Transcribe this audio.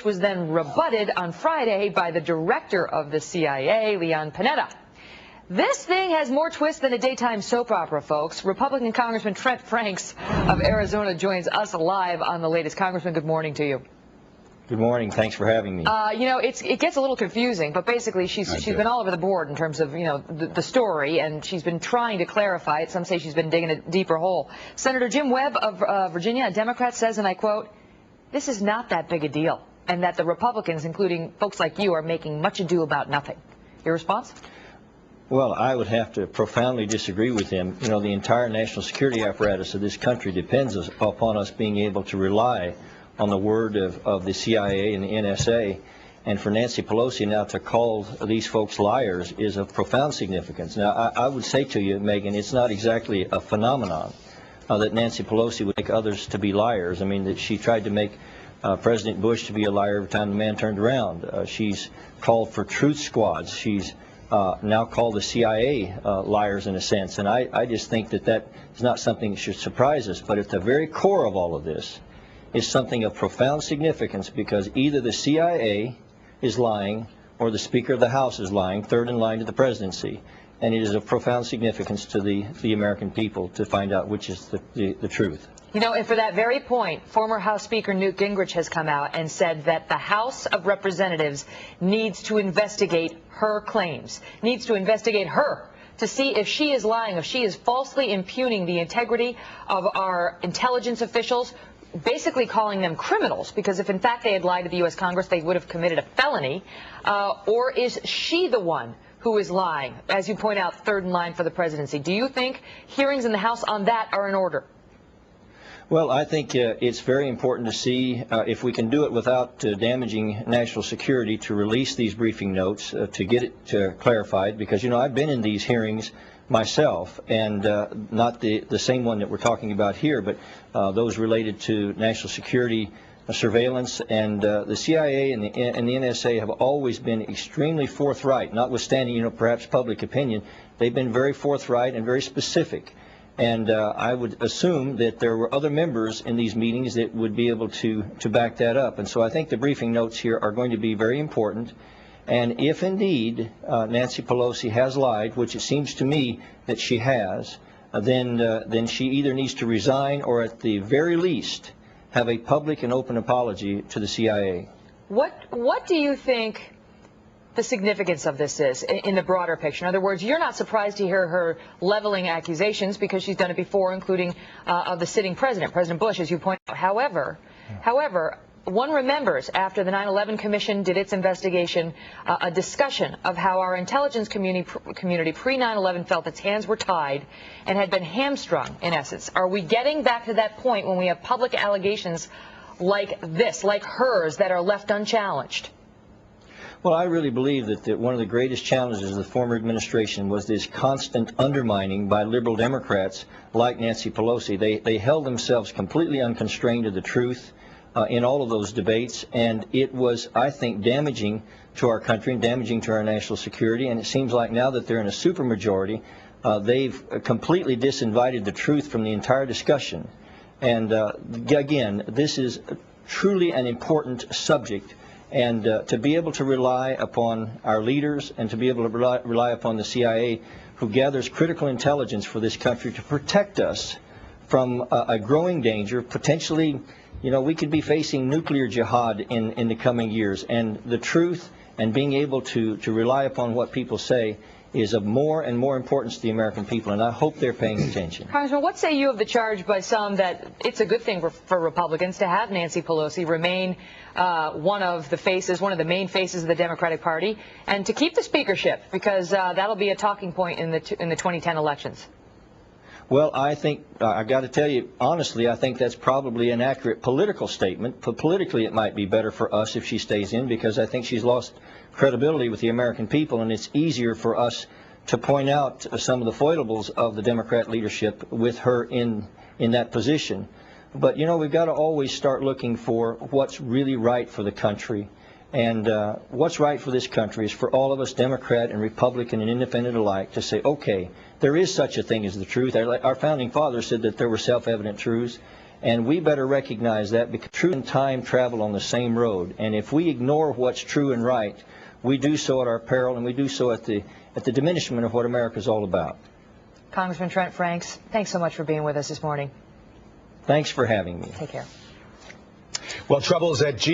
was then rebutted on Friday by the director of the CIA, Leon Panetta. This thing has more twists than a daytime soap opera, folks. Republican Congressman Trent Franks of Arizona joins us live on the latest. Congressman, good morning to you. Good morning. Thanks for having me. You know, it gets a little confusing, but basically she's been all over the board in terms of, you know, the story, and she's been trying to clarify it. Some say she's been digging a deeper hole. Senator Jim Webb of Virginia, a Democrat, says, and I quote, "This is not that big a deal," and that the Republicans, including folks like you, are making much ado about nothing. Your response? Well, I would have to profoundly disagree with him. You know, the entire national security apparatus of this country depends upon us being able to rely on the word of the CIA and the NSA. And for Nancy Pelosi now to call these folks liars is of profound significance. Now, I would say to you, Megan, it's not exactly a phenomenon that Nancy Pelosi would make others to be liars. I mean, that she tried to make President Bush to be a liar every time the man turned around. She's called for truth squads. She's now called the CIA liars in a sense. And I just think that is not something that should surprise us. But at the very core of all of this is something of profound significance, because either the CIA is lying or the Speaker of the House is lying, third in line to the presidency. And it is of profound significance to the American people to find out which is the truth. You know, and for that very point, former House Speaker Newt Gingrich has come out and said that the House of Representatives needs to investigate her claims, needs to investigate her to see if she is lying, if she is falsely impugning the integrity of our intelligence officials, basically calling them criminals, because if in fact they had lied to the U.S. Congress, they would have committed a felony, or is she the one who is lying, as you point out, third in line for the presidency? Do you think hearings in the House on that are in order? Well, I think it's very important to see if we can do it without damaging national security, to release these briefing notes, to get it clarified, because, you know, I've been in these hearings myself, and not the same one that we're talking about here, but those related to national security surveillance. And the CIA and the NSA have always been extremely forthright, notwithstanding, you know, perhaps public opinion. They've been very forthright and very specific. And I would assume that there were other members in these meetings that would be able to back that up. And so I think the briefing notes here are going to be very important. And if indeed Nancy Pelosi has lied, which it seems to me that she has, then she either needs to resign or at the very least have a public and open apology to the CIA. What do you think the significance of this is in the broader picture? In other words, you're not surprised to hear her leveling accusations, because she's done it before, including of the sitting president, President Bush, as you point out. However, one remembers after the 9/11 Commission did its investigation, a discussion of how our intelligence community pre-9/11 felt its hands were tied and had been hamstrung, in essence. Are we getting back to that point when we have public allegations like this, like hers, that are left unchallenged? Well, I really believe that one of the greatest challenges of the former administration was this constant undermining by liberal Democrats like Nancy Pelosi. They held themselves completely unconstrained to the truth in all of those debates, and it was, I think, damaging to our country and damaging to our national security. And it seems like now that they're in a supermajority, they've completely disinvited the truth from the entire discussion. And again, this is truly an important subject. And to be able to rely upon our leaders and to be able to rely upon the CIA, who gathers critical intelligence for this country to protect us from a growing danger, potentially, you know, we could be facing nuclear jihad in the coming years. And the truth and being able to rely upon what people say is of more and more importance to the American people, and I hope they're paying attention. Congressman, what say you of the charge by some that it's a good thing for Republicans to have Nancy Pelosi remain one of the main faces of the Democratic Party, and to keep the speakership, because that'll be a talking point in the 2010 elections? Well, I think, I've got to tell you, honestly, I think that's probably an accurate political statement. But politically, it might be better for us if she stays in, because I think she's lost credibility with the American people, and it's easier for us to point out some of the foibles of the Democrat leadership with her in that position. But, you know, we've got to always start looking for what's really right for the country. And what's right for this country is for all of us, Democrat and Republican and independent alike, to say, okay, there is such a thing as the truth. Our founding fathers said that there were self-evident truths, And we better recognize that, because truth and time travel on the same road. And if we ignore what's true and right, we do so at our peril, and we do so at the diminishment of what America's all about. Congressman Trent Franks, thanks so much for being with us this morning. Thanks for having me. Take care. Well, troubles at